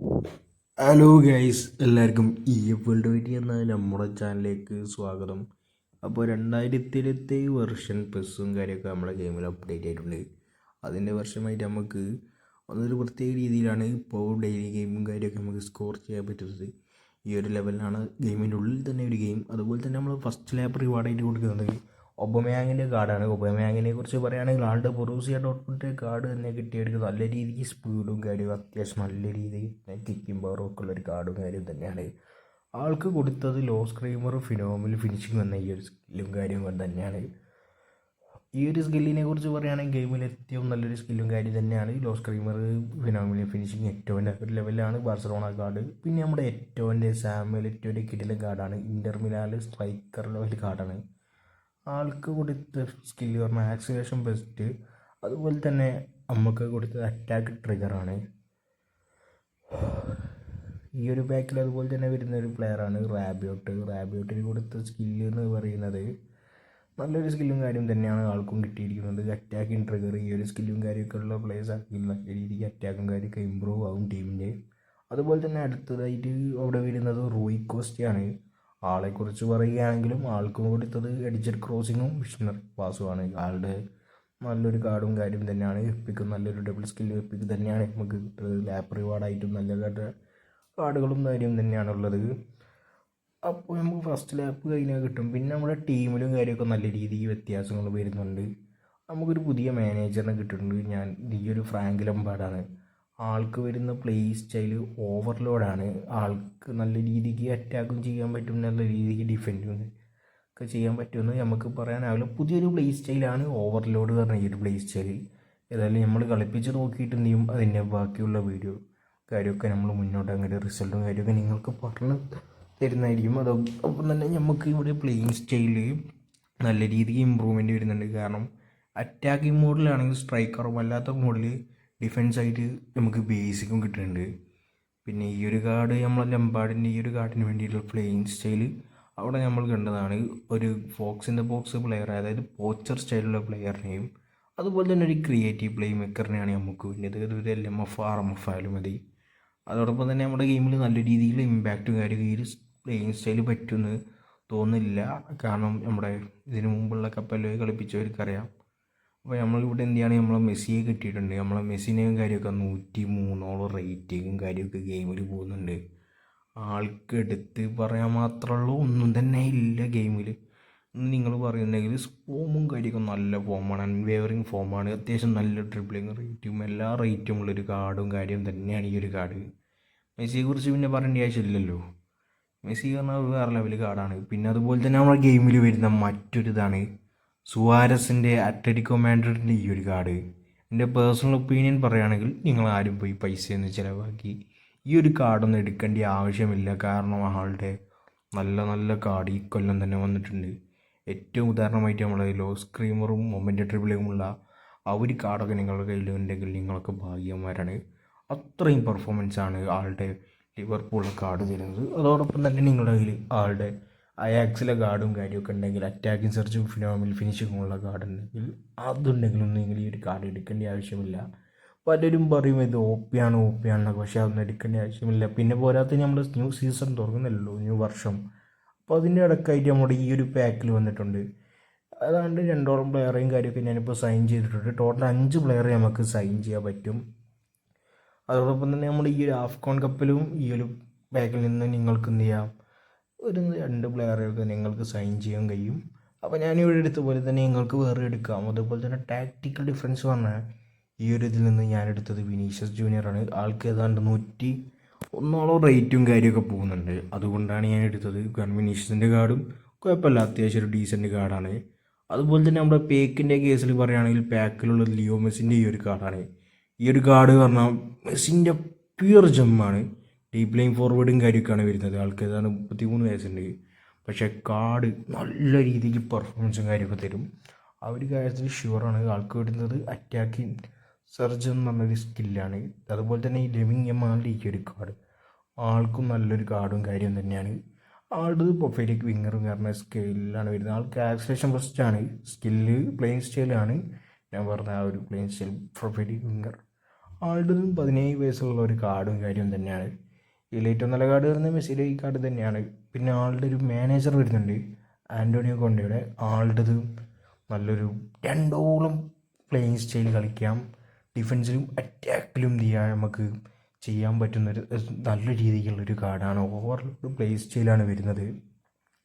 Hello guys, എല്ലാവർക്കും ഈ world വൈറ്റി എന്ന നമ്മുടെ ചാനലിലേക്ക് സ്വാഗതം. അപ്പോൾ 2027 വെർഷൻ പെസ്സും കാര്യമൊക്കെ നമ്മുടെ ഗെയിമിൽ അപ്ഡേറ്റ് ആയിട്ടുണ്ട്. അതിൻ്റെ വർഷമായിട്ട് നമുക്ക് അതൊരു പ്രത്യേക രീതിയിലാണ് ഇപ്പോൾ ഡെയിലി ഗെയിമും കാര്യമൊക്കെ നമുക്ക് സ്കോർ ചെയ്യാൻ പറ്റുന്നത്. ഈ ഒരു ലെവലിലാണ് ഗെയിമിൻ്റെ ഉള്ളിൽ തന്നെ ഒരു ഗെയിം. അതുപോലെ തന്നെ നമ്മൾ ഫസ്റ്റ് ലാപ്പ് റിവാർഡായിട്ട് കൊടുക്കുന്നത് ഒബമയാങ്ങിൻ്റെ കാർഡാണ്. ഒബമയാങ്ങിനെ കുറിച്ച് പറയുകയാണെങ്കിൽ ആളുടെ ബൊറൂസിയ ഡോട്ട്മുണ്ടിൻ്റെ കാർഡ് തന്നെ കിട്ടിയെടുക്കുക. നല്ല രീതിക്ക് സ്പീഡും കാര്യവും അത്യാവശ്യം നല്ല രീതിയിൽ കിക്കിംഗ് പവറും ഒക്കെ ഉള്ളൊരു കാർഡും കാര്യം തന്നെയാണ്. ആൾക്ക് കൊടുത്തത് ലോ സ്ക്രീമർ ഫിനോമിൽ ഫിനിഷിങ് വന്ന ഈ ഒരു സ്കില്ലും കാര്യവും തന്നെയാണ്. ഈ ഒരു സ്കില്ലിനെ കുറിച്ച് പറയുകയാണെങ്കിൽ ഗെയിമിൽ ഏറ്റവും നല്ലൊരു സ്കില്ലും കാര്യം തന്നെയാണ്. ലോ സ്ക്രീമർ ഫിനോമിൽ ഫിനിഷിങ് ഏറ്റവും ഒരു ലെവലാണ് ബാർസലോണ കാർഡ്. പിന്നെ നമ്മുടെ ഏറ്റവും സാമുവൽ ഏറ്റവും കിടിലൻ കാർഡാണ് ഇൻ്റർ മിലാൻ സ്ട്രൈക്കർ ലെവൽ കാർഡാണ്. ആൾക്ക് കൊടുത്ത സ്കില്ല് പറഞ്ഞാൽ ആക്സിലേഷൻ ബെസ്റ്റ്. അതുപോലെ തന്നെ നമുക്ക് കൊടുത്തത് അറ്റാക്ക് ട്രിഗറാണ്. ഈ ഒരു പാക്കിൽ അതുപോലെ തന്നെ വരുന്ന ഒരു പ്ലെയറാണ് റാബിയോട്ടിന് കൊടുത്ത സ്കില്ല് എന്ന് പറയുന്നത് നല്ലൊരു സ്കില്ലും കാര്യം തന്നെയാണ് ആൾക്കും കിട്ടിയിരിക്കുന്നത്. അറ്റാക്കിങ് ട്രിഗർ ഈ ഒരു സ്കില്ലും കാര്യമൊക്കെ ഉള്ള പ്ലേയേഴ്സ് ആക്കി നല്ല രീതിക്ക് അറ്റാക്കും കാര്യമൊക്കെ ഇമ്പ്രൂവ് ആവും ടീമിൻ്റെ. അതുപോലെ തന്നെ അടുത്തതായിട്ട് അവിടെ വരുന്നത് റൂയി കോസ്റ്റയാണ്. ആളെക്കുറിച്ച് പറയുകയാണെങ്കിലും ആൾക്കും കൊടുത്തത് എഡ്ജർ ക്രോസിങ്ങും മിഷണറി പാസുമാണ്. ആളുടെ നല്ലൊരു കാർഡും കാര്യം തന്നെയാണ്. എപ്പിക്ക് നല്ലൊരു ഡബിൾ സ്കില്ല് എപ്പിക്ക് തന്നെയാണ് നമുക്ക് കിട്ടുന്നത്. ലാപ്പ് റിവാർഡായിട്ടും നല്ല കാർഡുകളും കാര്യം തന്നെയാണുള്ളത്. അപ്പോൾ നമുക്ക് ഫസ്റ്റ് ലാപ്പ് കഴിഞ്ഞാൽ കിട്ടും. പിന്നെ നമ്മുടെ ടീമിലും കാര്യമൊക്കെ നല്ല രീതിക്ക് വ്യത്യാസങ്ങൾ വരുന്നുണ്ട്. നമുക്കൊരു പുതിയ മാനേജറിനെ കിട്ടിയിട്ടുണ്ട്. ഈ ഒരു ഫ്രാങ്ക് ലംപാർഡാണ്. ആൾക്ക് വരുന്ന പ്ലേ സ്റ്റൈൽ ഓവർലോഡാണ്. ആൾക്ക് നല്ല രീതിക്ക് അറ്റാക്കും ചെയ്യാൻ പറ്റും, നല്ല രീതിക്ക് ഡിഫെൻഡും ഒക്കെ ചെയ്യാൻ പറ്റുമെന്ന് നമുക്ക് പറയാനാവില്ല. പുതിയൊരു പ്ലേ സ്റ്റൈലാണ് ഓവർലോഡ് പറഞ്ഞ ഈ ഒരു പ്ലേ സ്റ്റൈൽ. ഏതായാലും നമ്മൾ കളിപ്പിച്ച് നോക്കിയിട്ടുണ്ടെങ്കിൽ അതിൻ്റെ ബാക്കിയുള്ള വീഡിയോ കാര്യമൊക്കെ നമ്മൾ മുന്നോട്ട് അങ്ങോട്ട് റിസൾട്ടും കാര്യമൊക്കെ നിങ്ങൾക്ക് പറഞ്ഞു തരുന്നതായിരിക്കും. അതോടൊപ്പം തന്നെ നമുക്ക് ഇവിടെ പ്ലേയിങ് സ്റ്റൈല് നല്ല രീതിക്ക് ഇമ്പ്രൂവ്മെൻറ്റ് വരുന്നുണ്ട്. കാരണം അറ്റാക്കിംഗ് മോഡിലാണെങ്കിൽ സ്ട്രൈക്കറും അല്ലാത്ത മോഡിൽ ഡിഫെൻസായിട്ട് നമുക്ക് ബേസിക്കും കിട്ടുന്നുണ്ട്. പിന്നെ ഈ ഒരു കാർഡ് നമ്മൾ ലംബാർഡിൻ്റെ ഈ ഒരു കാർഡിന് വേണ്ടിയിട്ടുള്ള പ്ലേയിങ് സ്റ്റൈൽ അവിടെ നമ്മൾ കണ്ടതാണ്. ഒരു fox in the box player, അതായത് പോച്ചർ സ്റ്റൈലുള്ള പ്ലെയറിനെയും അതുപോലെ തന്നെ ഒരു ക്രിയേറ്റീവ് പ്ലേ മേക്കറിനെയാണ് നമുക്ക് വേണ്ടത്. ഒരു LMF RMF ആയാലും മതി. അതോടൊപ്പം തന്നെ നമ്മുടെ ഗെയിമിൽ നല്ല രീതിയിൽ ഇമ്പാക്റ്റും കാര്യം ഈ ഒരു പ്ലേയിങ് സ്റ്റൈൽ പറ്റുമെന്ന് തോന്നുന്നില്ല. കാരണം നമ്മുടെ ഇതിനു മുമ്പുള്ള കപ്പലിൽ കളിപ്പിച്ചവർക്കറിയാം. അപ്പോൾ നമ്മളിവിടെ എന്ത് ചെയ്യാണ്, നമ്മളെ മെസ്സിയെ കിട്ടിയിട്ടുണ്ട്. നമ്മളെ മെസ്സിനെയും കാര്യമൊക്കെ 103 റേറ്റിങ്ങും കാര്യമൊക്കെ ഗെയിമിൽ പോകുന്നുണ്ട്. ആൾക്ക് എടുത്ത് പറയാൻ മാത്രമുള്ള ഒന്നും തന്നെ ഇല്ല ഗെയിമിൽ. നിങ്ങൾ പറയുന്നുണ്ടെങ്കിൽ ഫോമും കാര്യമൊക്കെ നല്ല ഫോമാണ്, അൺവേവറിങ് ഫോമാണ്. അത്യാവശ്യം നല്ല ഡ്രിബ്ലിങ് റേറ്റും എല്ലാ റേറ്റും ഉള്ളൊരു കാർഡും കാര്യം തന്നെയാണ് ഈ ഒരു കാർഡ്. മെസ്സിയെക്കുറിച്ച് പിന്നെ പറയേണ്ട ആവശ്യമില്ലല്ലോ. മെസ്സി പറഞ്ഞാൽ വേറെ ലെവൽ കാർഡാണ്. പിന്നെ അതുപോലെ തന്നെ നമ്മുടെ ഗെയിമിൽ വരുന്ന മറ്റൊരിതാണ് സുവാരസിൻ്റെ അത്ലറ്റിക്കോ മാഡ്രിഡിൻ്റെ ഈ ഒരു കാർഡ്. എൻ്റെ പേഴ്സണൽ ഒപ്പീനിയൻ പറയുകയാണെങ്കിൽ നിങ്ങൾ ആരും പോയി പൈസയൊന്നും ചിലവാക്കി ഈ ഒരു കാർഡൊന്നും എടുക്കേണ്ട ആവശ്യമില്ല. കാരണം ആളുടെ നല്ല നല്ല കാർഡ് ഈ കൊല്ലം തന്നെ വന്നിട്ടുണ്ട്. ഏറ്റവും ഉദാഹരണമായിട്ട് നമ്മുടെ ലോ സ്ക്രീമറും മൊമെൻ്റ് ട്രിബിളുമുള്ള ആ ഒരു കാർഡൊക്കെ നിങ്ങളുടെ കയ്യിലുണ്ടെങ്കിൽ നിങ്ങളൊക്കെ ഭാഗ്യന്മാരാണ്. അത്രയും പെർഫോമൻസാണ് ആളുടെ ലിവർപൂളിലെ കാർഡ് തരുന്നത്. അതോടൊപ്പം തന്നെ നിങ്ങളുടെ കയ്യിൽ ആളുടെ അയാക്സിലെ കാർഡും കാര്യമൊക്കെ ഉണ്ടെങ്കിൽ, അറ്റാക്കിംഗ് സെർച്ചും ഫിനോമിൽ ഫിനിഷിങ്ങുമുള്ള കാർഡ് ഉണ്ടെങ്കിൽ അതുണ്ടെങ്കിലൊന്നും നിങ്ങൾ ഈ ഒരു കാർഡ് എടുക്കേണ്ട ആവശ്യമില്ല. പലരും പറയും ഇത് ഒ പി ആണെന്നൊക്കെ, പക്ഷേ അതൊന്നും എടുക്കേണ്ട ആവശ്യമില്ല. പിന്നെ പോരാത്ത നമ്മൾ ന്യൂ സീസൺ തുറക്കുന്നില്ലല്ലോ, ന്യൂ വർഷം. അപ്പോൾ അതിൻ്റെ ഇടയ്ക്കായിട്ട് നമ്മുടെ ഈ ഒരു പാക്കിൽ വന്നിട്ടുണ്ട്. അതാണ്ട് 2 പ്ലെയറേയും കാര്യമൊക്കെ ഞാനിപ്പോൾ സൈൻ ചെയ്തിട്ടുണ്ട്. ടോട്ടൽ 5 പ്ലെയറെ നമുക്ക് സൈൻ ചെയ്യാൻ പറ്റും. അതോടൊപ്പം തന്നെ നമ്മൾ ഈ ഒരു ആഫ്കോൺ കപ്പിലും ഈ ഒരു പാക്കിൽ നിന്ന് നിങ്ങൾക്ക് എന്ത് ചെയ്യാം, ഒരു 2 പ്ലെയറൊക്കെ നിങ്ങൾക്ക് സൈൻ ചെയ്യാൻ കഴിയും. അപ്പോൾ ഞാനിവിടെ എടുത്ത പോലെ തന്നെ നിങ്ങൾക്ക് വേറെ എടുക്കാം. അതുപോലെ തന്നെ ടാക്റ്റിക്കൽ ഡിഫറൻസ് പറഞ്ഞാൽ ഈ ഒരു ഇതിൽ നിന്ന് ഞാനെടുത്തത് വിനീഷ്യസ് ജൂനിയറാണ്. ആൾക്ക് ഏതാണ്ട് 101 റേറ്റും കാര്യമൊക്കെ പോകുന്നുണ്ട്. അതുകൊണ്ടാണ് ഞാൻ എടുത്തത്. കാരണം വിനീഷ്യസിൻ്റെ കാർഡും കുഴപ്പമില്ല, അത്യാവശ്യം ഒരു ഡീസൻറ്റ് കാർഡാണ്. അതുപോലെ തന്നെ നമ്മുടെ പേക്കിൻ്റെ കേസിൽ പറയുകയാണെങ്കിൽ പാക്കിലുള്ള ലിയോ മെസ്സിൻ്റെ ഈ ഒരു കാർഡാണ്. ഈ ഒരു കാർഡ് പറഞ്ഞാൽ മെസ്സിൻ്റെ പ്യുവർ ജമ്മാണ്. ഡീപ് ലൈൻ ഫോർവേഡും കാര്യമൊക്കെയാണ് വരുന്നത്. ആൾക്ക് ഏതാണ് 33 വയസ്സുണ്ട്. പക്ഷേ കാർഡ് നല്ല രീതിക്ക് പെർഫോമൻസും കാര്യമൊക്കെ തരും. ആ ഒരു കാര്യത്തിൽ ഷുവറാണ്. ആൾക്ക് വരുന്നത് അറ്റാക്കിങ് സർജ് എന്ന് പറഞ്ഞൊരു സ്കില്ലാണ്. അതുപോലെ തന്നെ ഈ ലെവിങ് യമാലിൻ്റെ ഈ ഒരു കാർഡ് ആൾക്കും നല്ലൊരു കാർഡും കാര്യം തന്നെയാണ്. ആളുടെ പ്രൊഫൈലിക്ക് വിങ്ങറും കാരണം സ്കില്ലാണ് വരുന്നത്. ആൾക്ക് ആക്സിലേഷൻ ഫസ്റ്റാണ്, സ്കില്ല് പ്ലെയിൻ സ്റ്റൈലാണ്. ഞാൻ പറഞ്ഞ ആ ഒരു പ്ലെയിൻ സ്റ്റൈൽ പ്രൊഫൈലിക്ക് വിങ്ങർ. ആളുടെ 17 വയസ്സുള്ള ഒരു കാർഡും കാര്യവും തന്നെയാണ്. ഇതിൽ ഏറ്റവും നല്ല കാർഡ് വരുന്നത് മെസ്സിയുടെ ഈ കാർഡ് തന്നെയാണ്. പിന്നെ ആളുടെ ഒരു മാനേജർ വരുന്നുണ്ട്, ആൻ്റോണിയോ കോണ്ടയുടെ. ആളുടേത് നല്ലൊരു രണ്ടോളം പ്ലേയിങ് സ്റ്റൈൽ കളിക്കാം, ഡിഫൻസിലും അറ്റാക്കിലും നമുക്ക് ചെയ്യാൻ പറ്റുന്നൊരു നല്ല രീതിക്കുള്ളൊരു കാർഡാണ്. ഓവർലോഡ് പ്ലേ സ്റ്റൈലാണ് വരുന്നത്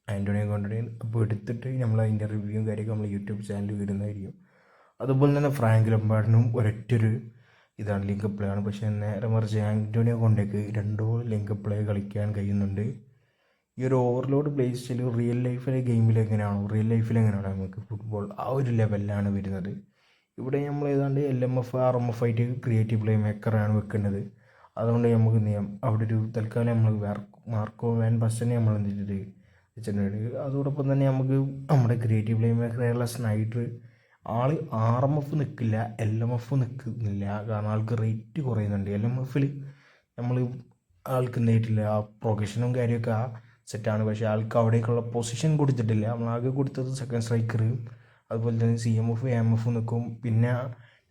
ആൻ്റോണിയോ കോണ്ടയുടെ. അപ്പോൾ എടുത്തിട്ട് നമ്മൾ അതിൻ്റെ റിവ്യൂവും കാര്യമൊക്കെ നമ്മൾ യൂട്യൂബ് ചാനലിൽ വരുന്നതായിരിക്കും. അതുപോലെ തന്നെ ഫ്രാങ്ക് ലംപാർഡിനും ഒരൊറ്റൊരു ഇതാണ് ലിങ്ക് പ്ലേ ആണ്. പക്ഷേ നേരെ മറിച്ച് ആൻ്റോണിയോ കോണ്ടയ്ക്ക് രണ്ടോളം ലിങ്ക് പ്ലേ കളിക്കാൻ കഴിയുന്നുണ്ട്. ഈ ഒരു ഓവർലോഡ് പ്ലേ സ്റ്റൈൽ റിയൽ ലൈഫിലെ ഗെയിമിൽ എങ്ങനെയാണോ, റിയൽ ലൈഫിൽ എങ്ങനെയാണോ നമുക്ക് ഫുട്ബോൾ ആ ഒരു ലെവലിലാണ് വരുന്നത്. ഇവിടെ നമ്മൾ ഏതാണ്ട് LMF RMF ആയിട്ട് ക്രിയേറ്റീവ് പ്ലേ മേക്കറാണ് വെക്കുന്നത്. അതുകൊണ്ട് നമുക്ക് എന്ത് ചെയ്യാം, അവിടെ ഒരു തൽക്കാലം നമ്മൾ മാർക്കോ വാൻ ബസ്റ്റനെ നമ്മൾ എന്ത് ചെയ്തിട്ട് വെച്ചിട്ടുണ്ട്. അതോടൊപ്പം തന്നെ നമുക്ക് നമ്മുടെ ക്രിയേറ്റീവ് പ്ലേ മേക്കറായുള്ള സ്നൈഡർ ആൾ RMF നിൽക്കില്ല, LMF നിൽക്കുന്നില്ല. കാരണം ആൾക്ക് റേറ്റ് കുറയുന്നുണ്ട്. LMFൽ നമ്മൾ ആൾക്ക് എന്തായിട്ടില്ല, ആ പ്രൊഫഷനും കാര്യമൊക്കെ ആ സെറ്റാണ്. പക്ഷേ ആൾക്ക് അവിടേക്കുള്ള പൊസിഷൻ കൊടുത്തിട്ടില്ല. നമ്മളാകെ കൊടുത്തത് സെക്കൻഡ് സ്ട്രൈക്കർ, അതുപോലെ തന്നെ CMF AMF നിൽക്കും. പിന്നെ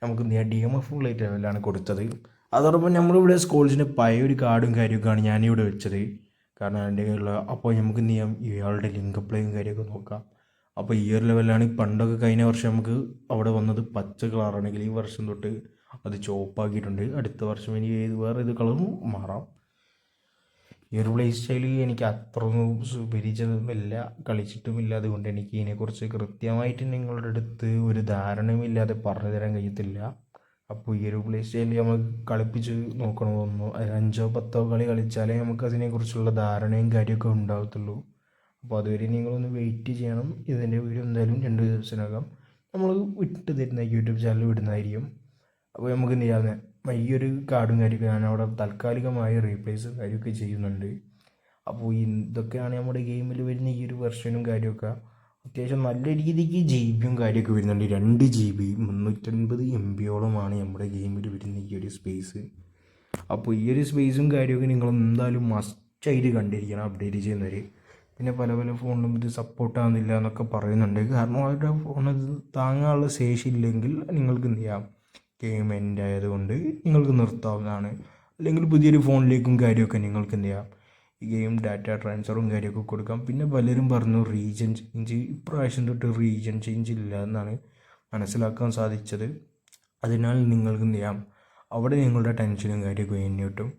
നമുക്ക് എന്ത് ചെയ്യാം, DMF ലൈറ്റ് ലെവലാണ് കൊടുത്തത്. അതോടൊപ്പം നമ്മളിവിടെ സ്കോൾസിൻ്റെ പഴയ ഒരു കാർഡും കാര്യമൊക്കെയാണ് ഞാനിവിടെ വെച്ചത്. കാരണം അതിൻ്റെ കയ്യിലുള്ള അപ്പോൾ നമുക്ക് എന്ത് ചെയ്യാം, ഇയാളുടെ ലിങ്ക് പ്ലേയും കാര്യമൊക്കെ നോക്കാം. അപ്പോൾ ഈ ഒരു ലെവലിലാണ്. പണ്ടൊക്കെ കഴിഞ്ഞ വർഷം നമുക്ക് അവിടെ വന്നത് പച്ച കളറാണെങ്കിൽ ഈ വർഷം തൊട്ട് അത് ചുവപ്പാക്കിയിട്ടുണ്ട്. അടുത്ത വർഷം ഇനി വേറെ ഏത് കളറും മാറാം. ഈ ഒരു പ്ലേ സ്റ്റൈൽ എനിക്ക് അത്രയൊന്നും സുപരിചിതമില്ല, കളിച്ചിട്ടുമില്ല. അതുകൊണ്ട് എനിക്ക് ഇതിനെക്കുറിച്ച് കൃത്യമായിട്ട് നിങ്ങളുടെ അടുത്ത് ഒരു ധാരണയുമില്ലാതെ പറഞ്ഞു തരാൻ കഴിയത്തില്ല. അപ്പോൾ ഈ ഒരു പ്ലേ സ്റ്റൈൽ നമ്മൾ കളിപ്പിച്ച് നോക്കണമെന്നോ 5-10 കളി കളിച്ചാലേ നമുക്ക് അതിനെക്കുറിച്ചുള്ള ധാരണയും കാര്യമൊക്കെ ഉണ്ടാകത്തുള്ളൂ. അപ്പോൾ അതുവരെ നിങ്ങളൊന്ന് വെയിറ്റ് ചെയ്യണം. ഇതിൻ്റെ വീഡിയോ എന്തായാലും 2 ദിവസത്തിനകം നമ്മൾ വിട്ട് തരുന്ന യൂട്യൂബ് ചാനൽ വിടുന്നതായിരിക്കും. അപ്പോൾ നമുക്ക് എന്ത് ചെയ്യാവുന്ന ഈ ഒരു കാർഡും കാര്യമൊക്കെ ഞാൻ അവിടെ താൽക്കാലികമായി റീപ്ലേസ് കാര്യമൊക്കെ ചെയ്യുന്നുണ്ട്. അപ്പോൾ ഇതൊക്കെയാണ് നമ്മുടെ ഗെയിമിൽ വരുന്ന ഈ ഒരു വെർഷനും കാര്യമൊക്കെ. അത്യാവശ്യം നല്ല രീതിക്ക് GB കാര്യമൊക്കെ വരുന്നുണ്ട്. 2 GB 350 MB നമ്മുടെ ഗെയിമിൽ വരുന്ന ഈ ഒരു സ്പേസ്. അപ്പോൾ ഈ ഒരു സ്പേസും കാര്യമൊക്കെ നിങ്ങൾ എന്തായാലും മസ്റ്റായിട്ട് കണ്ടിരിക്കണം അപ്ഡേറ്റ് ചെയ്യുന്നവർ. പിന്നെ പല ഫോണിലും ഇത് സപ്പോർട്ടാകുന്നില്ല എന്നൊക്കെ പറയുന്നുണ്ട്. കാരണം അവരുടെ ഫോണിൽ താങ്ങാനുള്ള ശേഷി ഇല്ലെങ്കിൽ നിങ്ങൾക്ക് എന്ത് ചെയ്യാം, ഗെയിം എൻഡ് ആയതുകൊണ്ട് നിങ്ങൾക്ക് നിർത്താവുന്നതാണ്. അല്ലെങ്കിൽ പുതിയൊരു ഫോണിലേക്കും കാര്യമൊക്കെ നിങ്ങൾക്ക് എന്ത് ചെയ്യാം, ഈ ഗെയിം ഡാറ്റ ട്രാൻസ്ഫറും കാര്യമൊക്കെ കൊടുക്കാം. പിന്നെ പലരും പറഞ്ഞു റീജൻ ചേഞ്ച്, ഇപ്രാവശ്യം തൊട്ട് റീജൻ ചേഞ്ച് ഇല്ല എന്നാണ് മനസ്സിലാക്കാൻ സാധിച്ചത്. അതിനാൽ നിങ്ങൾക്ക് എന്ത് ചെയ്യാം, അവിടെ നിങ്ങളുടെ ടെൻഷനും കാര്യമൊക്കെ കഴിഞ്ഞ് കിട്ടും.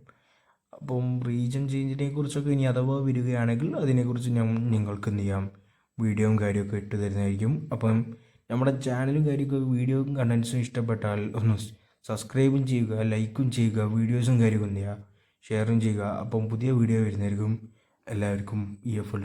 അപ്പം റീജൻ ചേഞ്ചിനെ കുറിച്ചൊക്കെ ഇനി അഥവാ വരികയാണെങ്കിൽ അതിനെക്കുറിച്ച് നിങ്ങൾക്ക് എന്ത് ചെയ്യാം, വീഡിയോയും കാര്യമൊക്കെ ഇട്ട് തരുന്നതായിരിക്കും. അപ്പം നമ്മുടെ ചാനലും കാര്യമൊക്കെ വീഡിയോയും കണ്ടൻസും ഇഷ്ടപ്പെട്ടാൽ ഒന്ന് സബ്സ്ക്രൈബും ചെയ്യുക, ലൈക്കും ചെയ്യുക, വീഡിയോസും കാര്യമൊക്കെ എന്ത് ചെയ്യുക, ഷെയറും ചെയ്യുക. അപ്പം പുതിയ വീഡിയോ വരുന്നതായിരിക്കും. എല്ലാവർക്കും EFL